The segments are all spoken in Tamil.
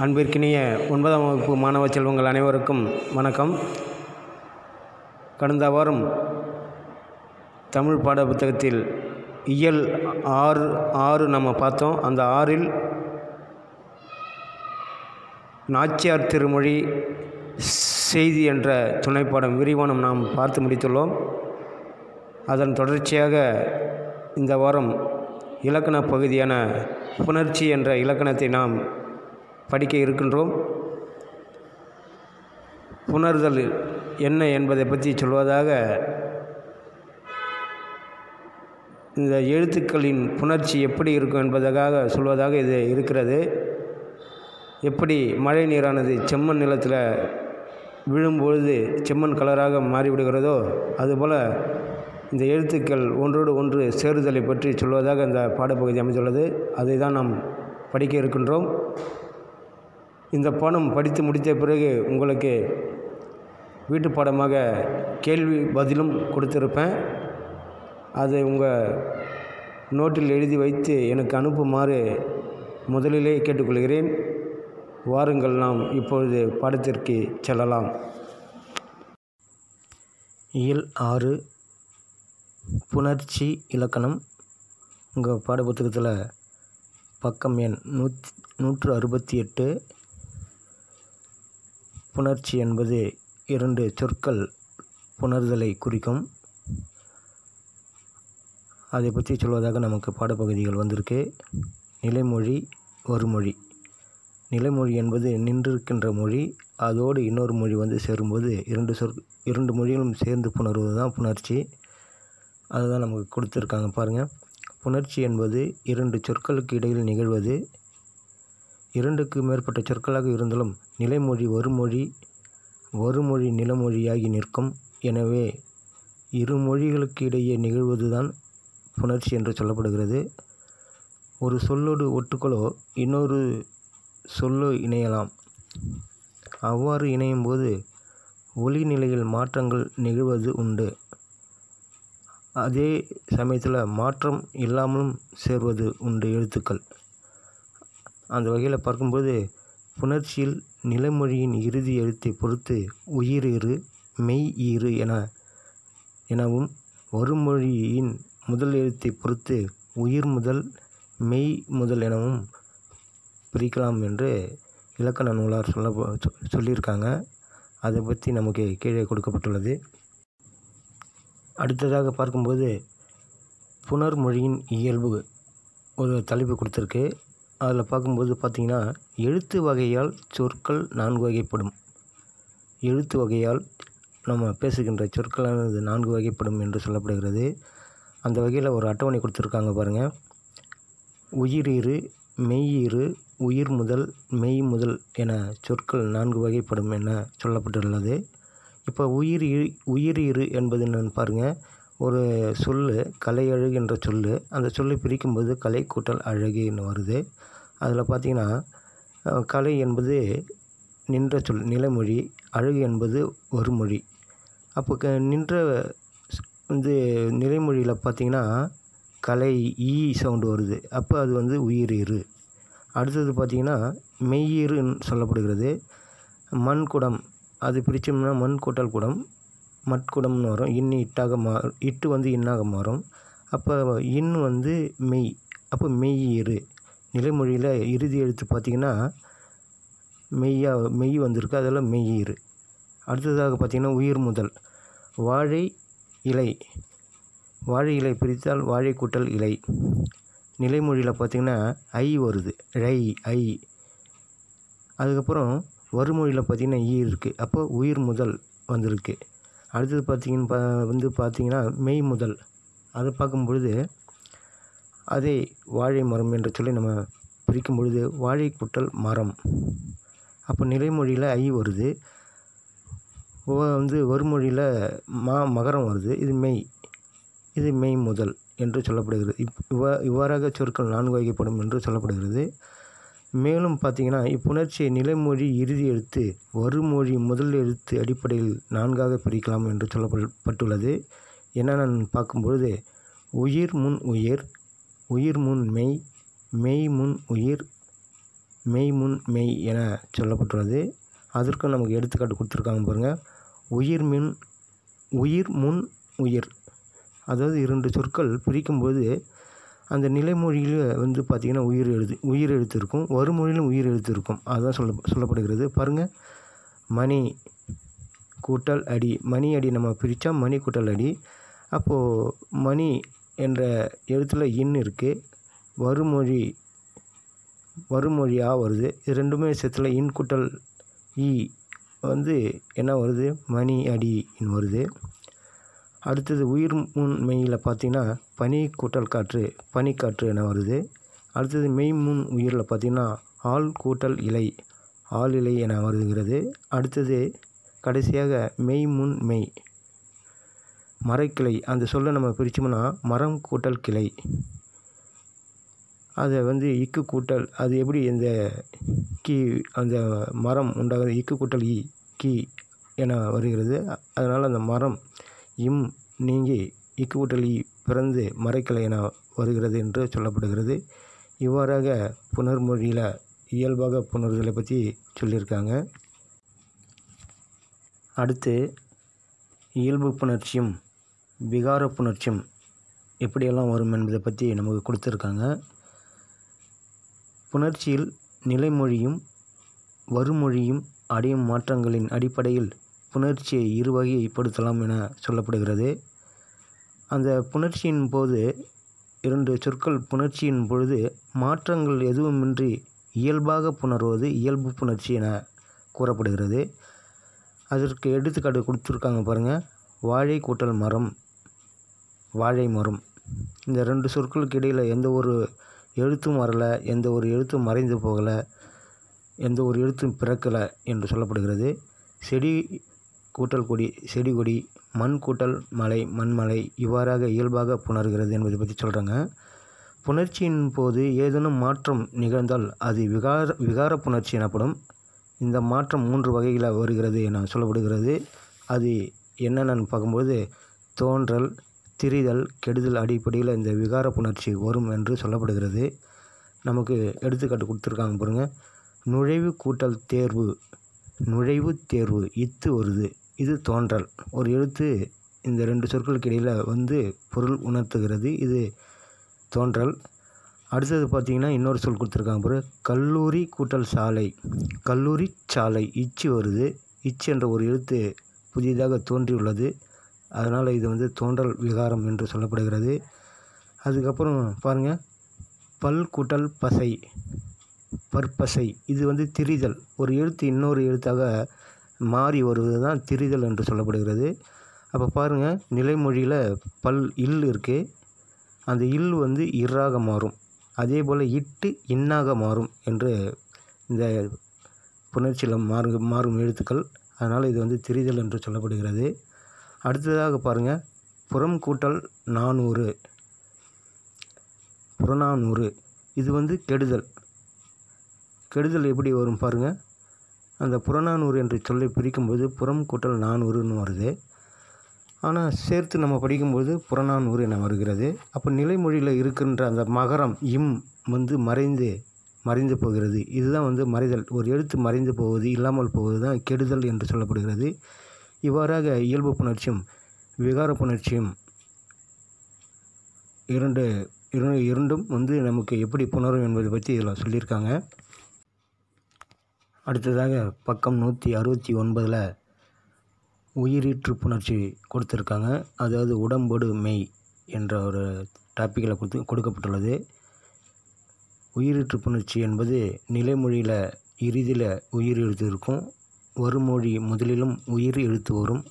அன்பிற்கினிய 9ஆம் வகுப்பு மாணவ செல்வங்கள் அனைவருக்கும் வணக்கம். கடந்த வாரம் தமிழ் பாட புத்தகத்தில் இயல் 6 நம்ம பார்த்தோம். அந்த 6இல் நாச்சியார் திருமொழி செய்தி என்ற துணைப்பாடம் விரிவானம் நாம் பார்த்து முடித்துள்ளோம். அதன் தொடர்ச்சியாக இந்த வாரம் இலக்கண பகுதியான புணர்ச்சி என்ற இலக்கணத்தை நாம் படிக்க இருக்கின்றோம். புணர்தல் என்ன என்பதை பற்றி சொல்வதாக, இந்த எழுத்துக்களின் புணர்ச்சி எப்படி இருக்கும் என்பதற்காக சொல்வதாக இது இருக்கிறது. எப்படி மழை நீரானது செம்மண் நிலத்தில் விழும்பொழுது செம்மண் கலராக மாறிவிடுகிறதோ, அதுபோல் இந்த எழுத்துக்கள் ஒன்றோடு ஒன்று சேருதலை பற்றி சொல்வதாக இந்த பாடப்பகுதி அமைந்துள்ளது. அதை தான் நாம் படிக்க இருக்கின்றோம். இந்த பாடம் படித்து முடித்த பிறகு உங்களுக்கு வீட்டு பாடமாக கேள்வி பதிலும் கொடுத்திருப்பேன். அதை உங்கள் நோட்டில் எழுதி வைத்து எனக்கு அனுப்புமாறு முதலிலே கேட்டுக்கொள்கிறேன். வாருங்கள், நாம் இப்பொழுது பாடத்திற்கு செல்லலாம். இயல் 6 புணர்ச்சி இலக்கணம். உங்கள் பாடப்புத்தகத்தில் பக்கம் எண் 168. புணர்ச்சி என்பது 2 சொற்கள் புணர்தலை குறிக்கும். அதை பற்றி சொல்வதாக நமக்கு பாடப்பகுதிகள் வந்திருக்கு. நிலைமொழி, வருமொழி. நிலைமொழி என்பது நின்றிருக்கின்ற மொழி, அதோடு இன்னொரு மொழி வந்து சேரும்போது 2 மொழிகளும் சேர்ந்து புணர்வது தான் புணர்ச்சி. அதுதான் நமக்கு கொடுத்துருக்காங்க பாருங்கள். புணர்ச்சி என்பது 2 சொற்களுக்கு இடையில் நிகழ்வது. 2க்கு மேற்பட்ட சொற்களாக இருந்தாலும் நிலைமொழி வருமொழி, வருமொழி நிலமொழியாகி நிற்கும். எனவே 2 மொழிகளுக்கு இடையே நிகழ்வதுதான் புணர்ச்சி என்று சொல்லப்படுகிறது. ஒரு சொல்லோடு ஒட்டுக்களோ இன்னொரு சொல்லோ இணையலாம். அவ்வாறு இணையும் போது ஒலி நிலையில் மாற்றங்கள் நிகழ்வது உண்டு. அதே சமயத்தில் மாற்றம் இல்லாமலும் சேர்வது உண்டு எழுத்துக்கள். அந்த வகையில் பார்க்கும்போது புணர்ச்சியில் நிலைமொழியின் இறுதி எழுத்தை பொறுத்து உயிரீறு, மெய் ஈறு எனவும், வருமொழியின் முதல் எழுத்தை பொறுத்து உயிர் முதல், மெய் முதல் எனவும் பிரிக்கலாம் என்று இலக்கண நூலார் சொல்லியிருக்காங்க. அதை பற்றி நமக்கு கீழே கொடுக்கப்பட்டுள்ளது. அடுத்ததாக பார்க்கும்போது புணர்மொழியின் இயல்பு ஒரு தலைப்பு கொடுத்துருக்கு. அதில் பார்க்கும்போது பார்த்திங்கன்னா, எழுத்து வகையால் சொற்கள் 4 வகைப்படும். எழுத்து வகையால் நம்ம பேசுகின்ற சொற்களானது 4 வகைப்படும் என்று சொல்லப்படுகிறது. அந்த வகையில் ஒரு அட்டவணை கொடுத்துருக்காங்க பாருங்கள். உயிரீறு, மெய்யீறு, உயிர் முதல், மெய் முதல் என சொற்கள் 4 வகைப்படும் என சொல்லப்பட்டுள்ளது. இப்போ உயிரீறு என்பது என்னென்னு பாருங்கள். ஒரு சொல்லு கலையழகு என்ற சொல்லு, அந்த சொல்லை பிரிக்கும்போது கலை கூட்டல் அழகுன்னு வருது. அதில் பார்த்திங்கன்னா, கலை என்பது நின்ற சொல் நிலைமொழி, அழகு என்பது வருமொழி. அப்போ நின்ற நிலைமொழியில் பார்த்திங்கன்னா கலை ஈ சவுண்டு வருது. அப்போ அது உயிரீறு. அடுத்தது பார்த்திங்கன்னா மெய்யீறுன்னு சொல்லப்படுகிறது. மண் குடம், அது பிரித்தோம்னா மண் கூட்டல் குடம், மட்குடம்னு வரும். இட்டு இன்னாக மாறும். அப்போ இன் மெய், அப்போ மெய்யீறு. நிலைமொழியில் இறுதி எழுத்து பார்த்திங்கன்னா மெய் வந்திருக்கு, அதெல்லாம் மெய்யீறு. அடுத்ததாக பார்த்திங்கன்னா உயிர் முதல். வாழை இலை, வாழை இலை பிரித்தால் வாழை கூட்டல் இலை. நிலைமொழியில் பார்த்திங்கன்னா ஐ வருது, ழை ஐ. அதுக்கப்புறம் வருமொழியில் பார்த்திங்கன்னா ஈ இருக்குது. அப்போ உயிர் முதல் வந்திருக்கு. அடுத்தது பார்த்திங்கன்னா மெய் முதல். அதை பார்க்கும் பொழுது அதே வாழை மரம் என்று சொல்லி நம்ம பிரிக்கும் பொழுது வாழை கூட்டல் மரம். அப்போ நிலைமொழியில் ஐ வருது. வருமொழியில் மகரம் வருது. இது மெய் முதல் என்று சொல்லப்படுகிறது. இவ்வாறாக சொற்கள் 4 வகைப்படும் என்று சொல்லப்படுகிறது. மேலும் பார்த்திங்கன்னா, இப்புணர்ச்சியை நிலைமொழி இறுதி எழுத்து, வருமொழி முதல் எழுத்து அடிப்படையில் 4ஆக பிரிக்கலாம் என்று சொல்லப்பட்டுள்ளது. என்னென்னு பார்க்கும்பொழுது உயிர் முன் உயிர், உயிர் முன் மெய், மெய் முன் உயிர், மெய் முன் மெய் என சொல்லப்பட்டுள்ளது. அதற்கும் நமக்கு எடுத்துக்காட்டு கொடுத்துருக்காங்க பாருங்கள். உயிர் முன் உயிர், அதாவது 2 சொற்கள் பிரிக்கும்போது அந்த நிலைமொழியில் வந்து பார்த்திங்கன்னா உயிர் எழுத்து இருக்கும், வருமொழியிலும் உயிர் எழுத்து இருக்கும். அதுதான் சொல்லப்படுகிறது பாருங்கள். மணி கூட்டல் அடி, மணி அடி நம்ம பிரித்தா மணி கூட்டல் அடி. அப்போது மணி என்ற எழுத்தில் இன் இருக்குது, வருமொழியாக வருது. இது ரெண்டுமே சேர்த்துல இன் கூட்டல் ஈ வந்து என்ன வருது, மணி அடி இன் வருது. அடுத்தது உயிர் முன் மெய்யில் பார்த்திங்கன்னா பனி கூட்டல் காற்று, பனிக்காற்று என வருது. அடுத்தது மெய் முன் உயிரில் பார்த்திங்கன்னா ஆள் கூட்டல் இலை, ஆள் இலை என வருகிறது. அடுத்தது கடைசியாக மெய் முன் மெய், மரக்கிளை, அந்த சொல்லை நம்ம பிரித்தோம்னா மரம் கூட்டல் கிளை. அதை வந்து இக்கு கூட்டல், அது எப்படி இந்த கீ அந்த மரம் உண்டாகிறது, இக்கு கூட்டல் ஈ கீ என வருகிறது. அதனால் அந்த மரம் இம் நீங்கி இக்கு கூட்டல் ஈ பிறந்து மரக்கிளை என வருகிறது என்று சொல்லப்படுகிறது. இவ்வாறாக புணர்மொழியில் இயல்பாக புணர்தலை பற்றி சொல்லியிருக்காங்க. அடுத்து இயல்பு புணர்ச்சியும் விகார புணர்ச்சியும் எப்படியெல்லாம் வரும் என்பதை பற்றி நமக்கு கொடுத்துருக்காங்க. புணர்ச்சியில் நிலைமொழியும் வருமொழியும் அடையும் மாற்றங்களின் அடிப்படையில் புணர்ச்சியை இருவகைப்படுத்தலாம் என சொல்லப்படுகிறது. அந்த புணர்ச்சியின் போது 2 சொற்கள் புணர்ச்சியின் பொழுது மாற்றங்கள் எதுவுமின்றி இயல்பாக புணர்வது இயல்பு புணர்ச்சி என கூறப்படுகிறது. அதற்கு எடுத்துக்காட்டு கொடுத்துருக்காங்க பாருங்கள். வாழை கூட்டல் மரம், வாழை மரம். இந்த 2 சொற்களுக்கு இடையில் எந்த ஒரு எழுத்தும் வரலை, எந்த ஒரு எழுத்தும் மறைந்து போகலை, எந்த ஒரு எழுத்தும் பிறக்கலை என்று சொல்லப்படுகிறது. செடி கூட்டல் கொடி, செடி கொடி, மண் கூட்டல் மலை, மண்மலை. இவ்வாறாக இயல்பாக புணர்கிறது என்பதை பற்றி சொல்கிறாங்க. புணர்ச்சியின் போது ஏதேனும் மாற்றம் நிகழ்ந்தால் அது விகார புணர்ச்சி எனப்படும். இந்த மாற்றம் 3 வகையில் வருகிறது என சொல்லப்படுகிறது. அது என்னென்னு பார்க்கும்போது தோன்றல், திரிதல், கெடுதல் அடிப்படையில் இந்த விகார புணர்ச்சி வரும் என்று சொல்லப்படுகிறது. நமக்கு எடுத்துக்காட்டு கொடுத்துருக்காங்க பாருங்கள். நுழைவு கூட்டல் தேர்வு, நுழைவு தேர்வு, இத்து வருது, இது தோன்றல். ஒரு எழுத்து இந்த 2 சொற்களுக்கு இடையில் வந்து பொருள் உணர்த்துகிறது, இது தோன்றல். அடுத்தது பார்த்திங்கன்னா இன்னொரு சொல் கொடுத்துருக்காங்க பாரு. கல்லூரி கூட்டல் சாலை, கல்லூரி சாலை, இச்சு வருது, இச்சு என்ற ஒரு எழுத்து புதிதாக தோன்றியுள்ளது. அதனால் இது வந்து தோன்றல் விகாரம் என்று சொல்லப்படுகிறது. அதுக்கப்புறம் பாருங்கள். பல் கூட்டல் பசை, பற்பசை, இது வந்து திரிதல். ஒரு எழுத்து இன்னொரு எழுத்தாக மாறி வருவது தான் திரிதல் என்று சொல்லப்படுகிறது. அப்போ பாருங்கள், நிலைமொழியில் பல் இல் இருக்குது, அந்த இல் வந்து இர்ராக மாறும். அதே போல் இட்டு இன்னாக மாறும் என்று இந்த புணர்ச்சியில் மாறும் எழுத்துக்கள். அதனால் இது வந்து திரிதல் என்று சொல்லப்படுகிறது. அடுத்ததாக பாருங்கள். புறம் கூட்டல் 400, புறநானூறு, இது வந்து கெடுதல். கெடுதல் எப்படி வரும் பாருங்கள். அந்த புறநானூறு என்று சொல்லி பிரிக்கும்போது புறம் கூட்டல் 400ன்னு வருது. ஆனால் சேர்த்து நம்ம படிக்கும்போது புறநானூறு என வருகிறது. அப்போ நிலைமொழியில் இருக்கின்ற அந்த மகரம் இம் வந்து மறைந்து போகிறது. இதுதான் வந்து மறைதல். ஒரு எழுத்து மறைந்து போவது, இல்லாமல் போவது தான் கெடுதல் என்று சொல்லப்படுகிறது. இவ்வாறாக இயல்பு புணர்ச்சியும் விகார புணர்ச்சியும் இரண்டும் வந்து நமக்கு எப்படி புணரும் என்பதை பற்றி இதில் சொல்லியிருக்காங்க. அடுத்ததாக பக்கம் 169 உயிரீற்று புணர்ச்சி கொடுத்துருக்காங்க. அதாவது உடம்பொடு மெய் என்ற ஒரு டாப்பிக்கில் கொடுக்கப்பட்டுள்ளது. உயிரீற்று புணர்ச்சி என்பது நிலைமொழியில் இறுதியில் உயிர் எழுத்து இருக்கும், வருமொழி முதலிலும் உயிர் எழுத்து வரும்.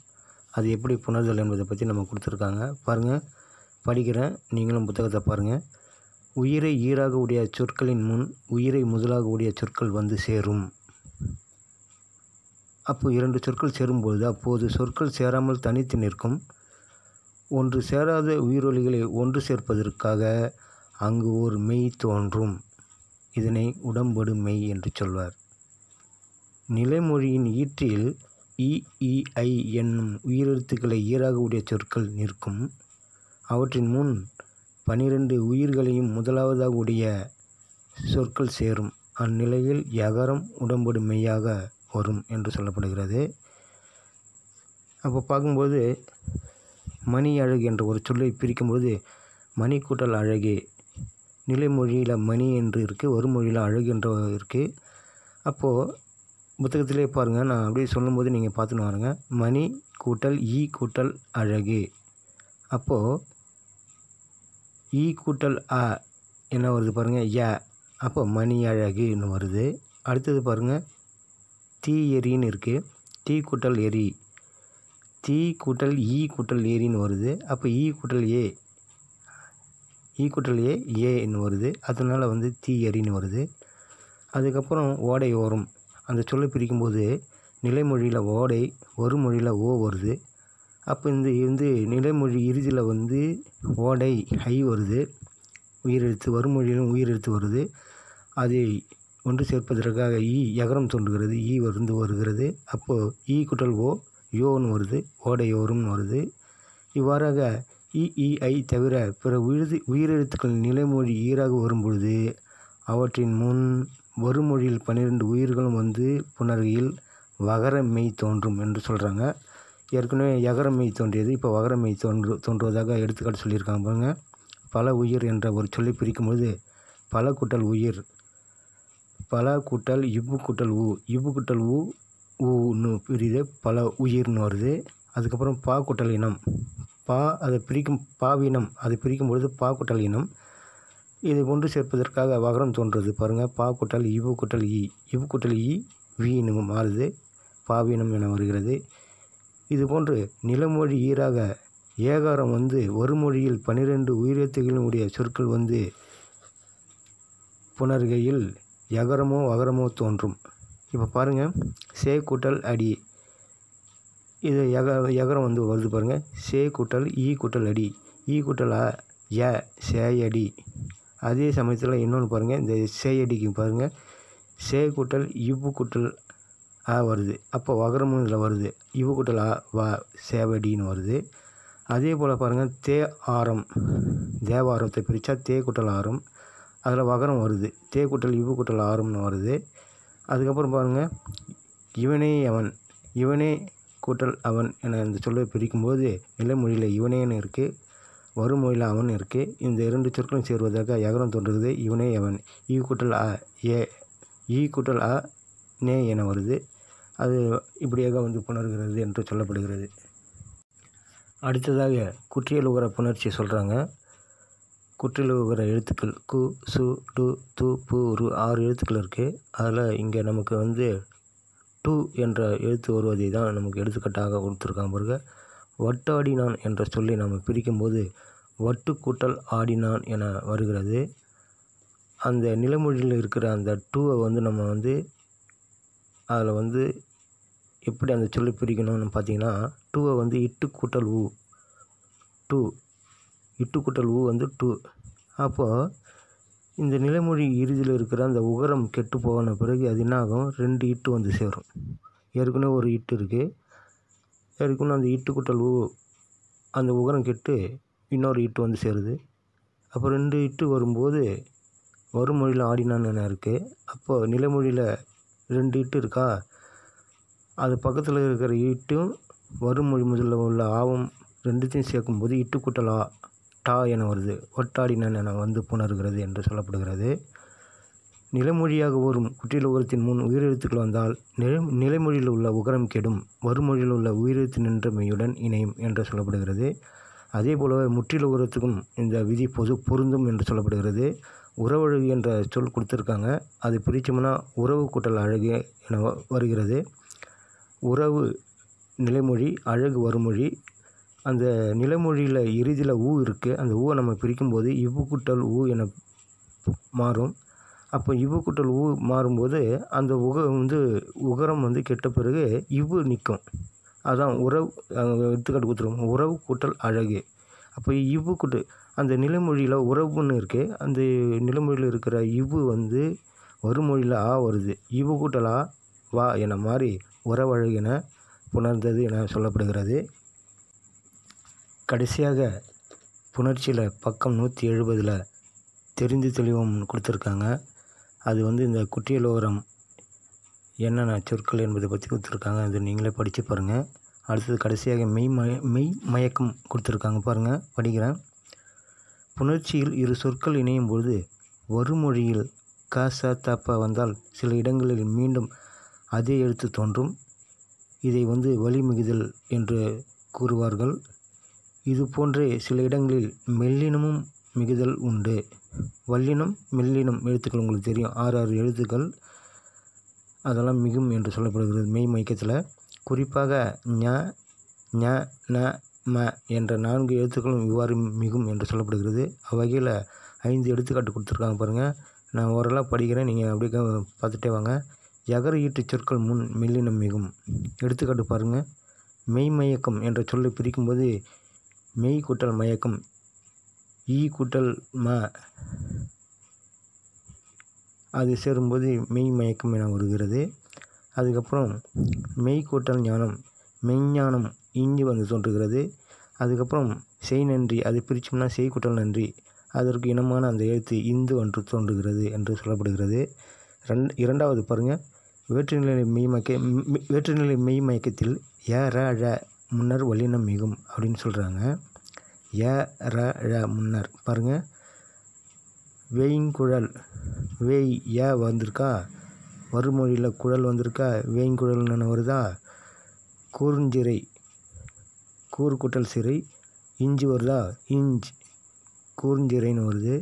அது எப்படி புணர்தல் என்பதை பற்றி நம்ம கொடுத்துருக்காங்க பாருங்கள். படிக்கிறேன், நீங்களும் புத்தகத்தை பாருங்கள். உயிரை ஈராக உடைய சொற்களின் முன் உயிரை முதலாக உடைய சொற்கள் வந்து சேரும். அப்போ 2 சொற்கள் சேரும்போது அப்போது சொற்கள் சேராமல் தனித்து நிற்கும். ஒன்று சேராத உயிரொலிகளை ஒன்று சேர்ப்பதற்காக அங்கு ஒரு மெய் தோன்றும். இதனை உடம்பொடு மெய் என்று சொல்வார். நிலைமொழியின் ஈற்றில் இ, இ, ஐ என்னும் உயிரெழுத்துக்களை ஈராக உடைய சொற்கள் நிற்கும். அவற்றின் முன் 12 உயிர்களையும் முதலாவதாக உடைய சொற்கள் சேரும். அந்நிலையில் யகரம் உடம்பொடு மெய்யாக வரும் என்று சொல்லப்படுகிறது. அப்போ பார்க்கும்போது மணி அழகு என்ற ஒரு சொல்லை பிரிக்கும்போது மணி கூட்டல் அழகு, நிலைமொழியில் மணி என்று இருக்குது, வருமொழியில் அழகு என்ற இருக்குது. அப்போது புத்தகத்திலே பாருங்கள், நான் அப்படியே சொல்லும்போது நீங்கள் பார்த்துன்னு வாருங்க. மணி கூட்டல் ஈ கூட்டல் அழகு. அப்போது ஈ கூட்டல் அ என்ன வருது பாருங்கள், ய. அப்போ மணி அழகுன்னு வருது. அடுத்தது பாருங்கள், தீ எரின்னு இருக்குது. தீ கூட்டல் எரி, தீ கூட்டல் ஈ கூட்டல் ஏரின்னு வருது. அப்போ ஈ கூட்டல் ஏ, ஈ கூட்டல் ஏ ஏன்னு வருது. அதனால் வந்து தீ எரின்னு வருது. அதுக்கப்புறம் ஓடை ஓரம் அந்த சொல்லை பிரிக்கும்போது நிலைமொழியில் ஓடை, வருமொழியில் ஓ வருது. அப்போ இந்த நிலைமொழி இறுதியில் வந்து ஓடை ஐ வருது, உயிரெழுத்து. வருமொழியிலும் உயிரெழுத்து வருது. அதை ஒன்று சேர்ப்பதற்காக ஈ யகரம் தோன்றுகிறது, ஈ வருகிறது. அப்போது ஈ கூட்டல் ஓ யோன்னு வருது, ஓடையோரும்னு வருது. இவ்வாறாக இ ஐ தவிர பிற உயிரெழுத்துக்கள் நிலைமொழி ஈராக வரும்பொழுது அவற்றின் முன் வருமொழியில் 12 உயிர்களும் வந்து புணர்கையில் வகர மெய் தோன்றும் என்று சொல்கிறாங்க. ஏற்கனவே யகர மெய் தோன்றியது, இப்போ வகர மெய் தோன்றுவதாக எடுத்துக்காட்டு சொல்லியிருக்காங்க பாருங்க. பல உயிர் என்ற ஒரு சொல்லி பிரிக்கும்போது பல கூட்டல் உயிர், பல கூட்டல் இவ்வு கூட்டல் ஊ, இவ்வு கூட்டல் ஊன்னு பிரியுது, பல உயிர்னு வருது. அதுக்கப்புறம் பா கூட்டல் இனம், பா அதை பிரிக்கும் பாவினம், அதை பிரிக்கும் பொழுது பா கூட்டல் இனம். இதை ஒன்று சேர்ப்பதற்காக வகரம் தோன்றுறது பாருங்கள். பா கூட்டல் இவ்வு கூட்டல் ஈ, இவ்வு கூட்டல் ஈ வீன்னு மாறுது, பாவினம் என வருகிறது. இதுபோன்று நிலமொழி ஈராக ஏகாரம் வந்து வருமொழியில் 12 உயிரெழுத்துகளினுடைய சொற்கள் வந்து புணர்கையில் யகரமோ வகரமோ தோன்றும். இப்போ பாருங்கள், சே கூட்டல் அடி, இது யகரம் வந்து வருது பாருங்கள். சே கூட்டல் ஈ கூட்டல் அடி, ஈ கூட்டல் அ ய சேயடி. அதே சமயத்தில் இன்னொன்று பாருங்கள், இந்த சேயடிக்கு பாருங்கள், சே கூட்டல் இவ்வு கூட்டல் ஆ வருது. அப்போ வகரமும் இதில் வருது, இவ்வு கூட்டல் ஆ வா சேவடின்னு வருது. அதே போல் பாருங்கள், தே ஆரம், தேவாரத்தை பிரித்தா தே கூட்டல் ஆரம், அதில் வகரம் வருது, தே கூட்டல் இவ்வு கூட்டல் ஆரம்னு வருது. அதுக்கப்புறம் பாருங்கள், இவனே அவன், இவனே கூட்டல் அவன் என இந்த சொல்லை பிரிக்கும்போது நிலைமொழியில் இவனேன்னு இருக்குது, வருமொழியில் அவன் இருக்குது. இந்த 2 சொற்களும் சேருவதாக யகரம் தோன்றுகிறது. இவனே அவன், ஈ கூட்டல் அ ஏ, ஈ கூட்டல் அ நே என வருது. அது இப்படியாக வந்து புணர்கிறது என்று சொல்லப்படுகிறது. அடுத்ததாக குற்றியல் உகர புணர்ச்சி சொல்கிறாங்க. குற்றியல் உகர எழுத்துக்கள் கு, சு, டு, து, பு, ரு 6 எழுத்துக்கள் இருக்குது. அதில் இங்கே நமக்கு வந்து டு என்ற எழுத்து வருவதை தான் நமக்கு எடுத்துக்காட்டாக கொடுத்துருக்காங்க பாருங்க. வட்டாடினான் என்ற சொல்லை நாம் பிரிக்கும்போது வட்டு கூட்டல் ஆடினான் என வருகிறது. அந்த நிலமொழியில் இருக்கிற அந்த டூவை வந்து நம்ம வந்து அதில் வந்து எப்படி அந்த சொல்லி பிரிக்கணும்னு பார்த்தீங்கன்னா, டூவை வந்து இட்டு கூட்டல் ஊ, டூ, இட்டு கூட்டல் ஊ வந்து டூ. அப்போது இந்த நிலைமொழி இறுதியில் இருக்கிற அந்த உகரம் கெட்டு போன பிறகு அது என்ன ஆகும், 2 இட்டு வந்து சேரும். ஏற்கனவே ஒரு இட்டு இருக்குது, ஏற்கனவே அந்த இட்டு கூட்டல் ஊ அந்த உகரம் கெட்டு இன்னொரு இட்டு வந்து சேருது. அப்போ 2 இட்டு வரும்போது வருமொழியில் ஆடினான் என இருக்குது. அப்போது நிலைமொழியில் 2 இட்டு இருக்கா, அது பக்கத்தில் இருக்கிற இட்டும் வருமொழி முதல்ல உள்ள ஆவும் 2த்தையும் சேர்க்கும்போது இட்டு கூட்டல் ஆ டா என வருது, ஒட்டாடினான் என வந்து புணர்கிறது என்று சொல்லப்படுகிறது. நிலைமொழியாக வரும் குற்றியல் உகரத்தின் முன் உயிரெழுத்துக்கள் வந்தால் நிலைமொழியில் உள்ள உகரம் கெடும், வருமொழியில் உள்ள உயிரெழுத்து நின்ற மெய்யுடன் இணையும் என்று சொல்லப்படுகிறது. அதே போலவே முற்றில உகரத்துக்கும் இந்த விதி பொருந்தும் என்று சொல்லப்படுகிறது. உறவழகு என்ற சொல் கொடுத்துருக்காங்க, அது பிரித்தோம்னா உறவு கூட்டல் அழகு என வருகிறது. உறவு நிலைமொழி, அழகு வருமொழி. அந்த நிலைமொழியில் இறுதியில் ஊ இருக்குது, அந்த ஊவை நம்ம பிரிக்கும்போது இவ்வு கூட்டல் ஊ என மாறும். அப்போ இவ்வு கூட்டல் ஊ மாறும்போது அந்த உகரம் வந்து கெட்ட பிறகு இவ்வு நிற்கும். அதான் உறவு, எடுத்துக்காட்டு கொடுத்துருவோம், உறவு கூட்டல் அழகு. அப்போ இவ்வு கூட்டு அந்த நிலைமொழியில் உறவுன்னு இருக்குது, அந்த நிலைமொழியில் இருக்கிற இவ்வு வந்து வருமொழியில் ஆ வருது, இவ்வு கூட்டல் ஆ வா என மாறி உறவழகு என புணர்ந்தது என சொல்லப்படுகிறது. கடைசியாக புணர்ச்சியில் பக்கம் 170 தெரிந்து தெளிவோம் கொடுத்துருக்காங்க. அது வந்து இந்த குற்றியலுகரம் என்னென்ன சொற்கள் என்பதை பற்றி கொடுத்துருக்காங்க. அது நீங்களே படித்து பாருங்கள். அடுத்தது கடைசியாக மெய் மயக்கம் கொடுத்துருக்காங்க பாருங்கள், படிக்கிறேன். புணர்ச்சியில் இரு சொற்கள் இணையும் பொழுது வருமொழியில் க ச த ப வந்தால் சில இடங்களில் மீண்டும் அதே எழுத்து தோன்றும். இதை வந்து வழிமிகுதல் என்று கூறுவார்கள். இது போன்றே சில இடங்களில் மெல்லினமும் மிகுதல் உண்டு. வல்லினம் மெல்லினம் எழுத்துக்கள் உங்களுக்கு தெரியும், 6 எழுத்துக்கள், அதெல்லாம் மிகும் என்று சொல்லப்படுகிறது மெய் மயக்கத்தில். குறிப்பாக ஞ ஞ ந ம என்ற 4 எழுத்துக்களும் இவ்வாறு மிகும் என்று சொல்லப்படுகிறது. அவ்வகையில் 5 எடுத்துக்காட்டு கொடுத்துருக்காங்க பாருங்கள். நான் ஓரளவு படிக்கிறேன், நீங்கள் அப்படியே பார்த்துட்டே வாங்க. யகர ஈட்டு சொற்கள் முன் மெல்லினம் மிகும். எடுத்துக்காட்டு பாருங்கள். மெய்மயக்கம் என்ற சொல்லை பிரிக்கும்போது மெய் கூட்டல் மயக்கம், ஈ கூட்டல் ம, அது சேரும்போது மெய் மயக்கம் என வருகிறது. அதுக்கப்புறம் மெய் கூட்டல் ஞானம், மெய்ஞானம் இஞ்சி வந்து தோன்றுகிறது. அதுக்கப்புறம் செய் நன்றி, அதை பிரித்தோம்னா செய் கூட்டல் நன்றி, அதற்கு இனமான அந்த எழுத்து இந்து ஒன்று தோன்றுகிறது என்று சொல்லப்படுகிறது. இரண்டாவது பாருங்கள். வேற்றுநிலை மெய் மயக்கத்தில் ய ர ழ முன்னர் வல்லினம் மிகும் அப்படின்னு சொல்கிறாங்க. ய ர ழ முன்னர் பாருங்கள். வேய்ங்குழல், வேய் ய வந்திருக்கா, வருமொழியில் குழல் வந்திருக்கா, வேய்ங்குழல்னு வருதா. கூர்ஞ்சிறை, கூர் கூட்டல் சிறை, இஞ்சி வருதா, கூர்ஞ்சிறைன்னு வருது.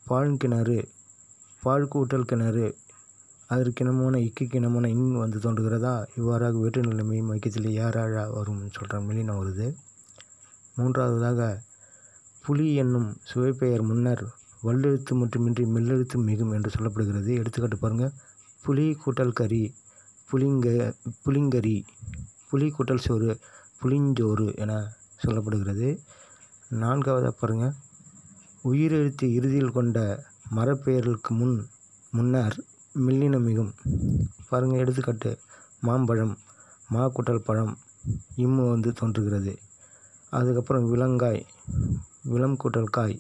பாழ்கிணறு, பாழ் கூட்டல் கிணறு, அதற்கு இனமான இக்கு இனமான வந்து தோன்றுகிறதா. இவ்வாறாக வேற்றுநிலை மெய் மயக்கத்தில் யாராழா வரும்னு சொல்கிற மெல்லினம் வருது. மூன்றாவதாக புலி என்னும் சுவைப்பெயர் முன்னர் வல்லெழுத்து மட்டுமின்றி மெல்லெழுத்து மிகும் என்று சொல்லப்படுகிறது. எடுத்துக்காட்டு பாருங்கள். புலி கூட்டல் கறி, புளிங்கரி, புலி கூட்டல் சோறு, புளிஞ்சோறு என சொல்லப்படுகிறது. நான்காவதாக பாருங்கள். உயிரெழுத்து இறுதியில் கொண்ட மரப்பெயர்களுக்கு முன்னர் மெல்லினம் மிகும். பாருங்கள், எடுத்துக்காட்டு மாம்பழம், மா கூட்டல் பழம், இம்மு வந்து தோன்றுகிறது. அதுக்கப்புறம் விலங்காய், விலம் கூட்டல் காய்,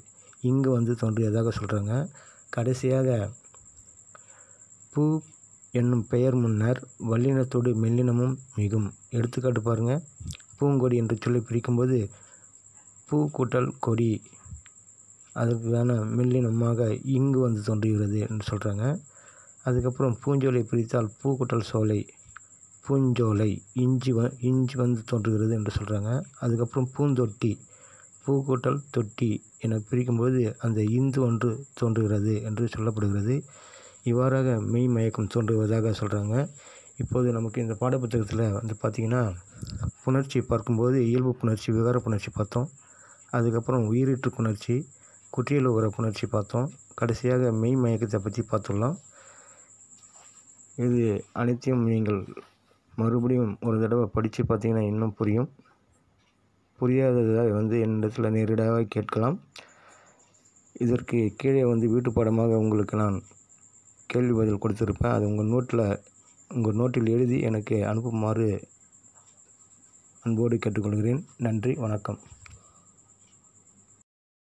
இங்கு வந்து தோன்றியதாக சொல்கிறாங்க. கடைசியாக பூ என்னும் பெயர் முன்னர் வல்லினத்தோடு மெல்லினமும் மிகும். எடுத்துக்காட்டு பாருங்கள். பூங்கொடி என்று சொல்லி பிரிக்கும்போது பூ கூட்டல் கொடி, அதற்கான மெல்லினமாக இங்கு வந்து தோன்றுகிறது என்று சொல்கிறாங்க. அதுக்கப்புறம் பூஞ்சோலை பிரித்தால் பூ கூட்டல் சோலை, பூஞ்சோலை, இஞ்சி வந்து தோன்றுகிறது என்று சொல்கிறாங்க. அதுக்கப்புறம் பூந்தொட்டி, பூ கூட்டல் தொட்டி என பிரிக்கும்போது அந்த இந்து ஒன்று தோன்றுகிறது என்று சொல்லப்படுகிறது. இவ்வாறாக மெய் மயக்கம் தோன்றுவதாக சொல்கிறாங்க. இப்போது நமக்கு இந்த பாடப்புத்தகத்தில் வந்து பார்த்திங்கன்னா புணர்ச்சி பார்க்கும்போது இயல்பு புணர்ச்சி, விகார புணர்ச்சி பார்த்தோம். அதுக்கப்புறம் உயிரீற்று புணர்ச்சி, குற்றியலுகர புணர்ச்சி பார்த்தோம். கடைசியாக மெய் மயக்கத்தை பற்றி பார்த்துள்ளோம். இது அனைத்தையும் நீங்கள் மறுபடியும் ஒரு தடவை படித்து பார்த்தீங்கன்னா இன்னும் புரியும். புரியாததை வந்து என்னிடத்தில் நேரடியாக கேட்கலாம். இதற்கு கீழே வந்து வீட்டு பாடமாக உங்களுக்கு நான் கேள்வி பதில் கொடுத்துருப்பேன். அது உங்கள் நோட்டில் எழுதி எனக்கு அனுப்புமாறு அன்போடு கேட்டுக்கொள்கிறேன். நன்றி, வணக்கம்.